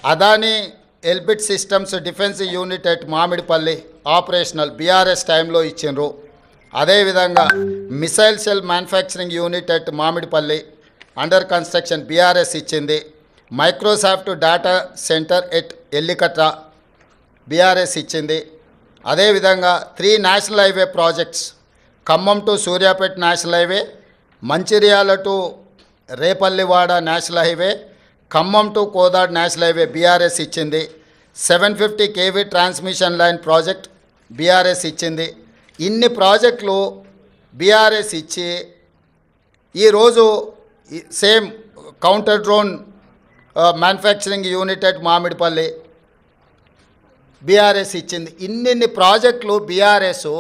Adani Elbit systems defence unit at Mamidipalli operational BRS టైంలో ఇచ్చిండ్రు. అదేవిధంగా missile cell manufacturing unit at Mamidipalli under construction BRS ఇచ్చింది. Microsoft data centre at Ellikatta BRS ఇచ్చింది. అదేవిధంగా 3 national highway projects, Khammam to Suryapet national highway, Mancherial to Repallewada national highway, Khammam to Kodad national highway BRS ఇచ్చింది. 750 kV transmission line project BRS ఇచ్చింది. ఇన్ని ప్రాజెక్టులు BRS ఇచ్చి ఈరోజు same counter drone manufacturing unit at Mamidipalli BRS ఇచ్చింది. ఇన్ని ప్రాజెక్టులు బీఆర్ఎస్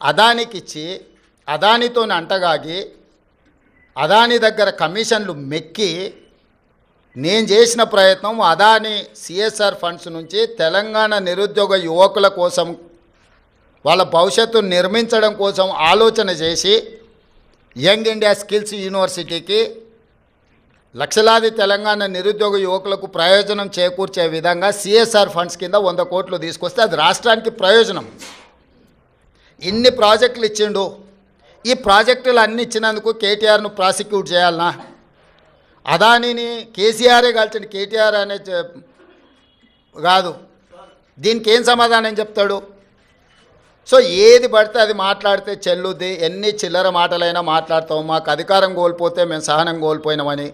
అదానికి ఇచ్చి అదానితో అంటగాగి అదాని దగ్గర కమిషన్లు మెక్కి నేను చేసిన ప్రయత్నం అదాని సిఎస్ఆర్ ఫండ్స్ నుంచి తెలంగాణ నిరుద్యోగ యువకుల కోసం వాళ్ళ భవిష్యత్తును నిర్మించడం కోసం ఆలోచన చేసి యంగ్ ఇండియా స్కిల్స్ యూనివర్సిటీకి లక్షలాది తెలంగాణ నిరుద్యోగ యువకులకు ప్రయోజనం చేకూర్చే విధంగా సిఎస్ఆర్ ఫండ్స్ కింద 100 కోట్లు తీసుకొస్తే అది రాష్ట్రానికి ప్రయోజనం. ఇన్ని ప్రాజెక్టులు ఇచ్చిండు. ఈ ప్రాజెక్టులు అన్నీ ఇచ్చినందుకు కేటీఆర్ను ప్రాసిక్యూట్ చేయాలనా? అదానిని కేసీఆరే కలిసిన కేటీఆర్ అనే కాదు. దీనికి ఏం సమాధానం చెప్తాడు? సో ఏది పడితే అది మాట్లాడితే చెల్లుద్ది. ఎన్ని చిల్లర మాటలైనా మాట్లాడతాం. మాకు అధికారం కోల్పోతే మేము సహనం కోల్పోయినామని.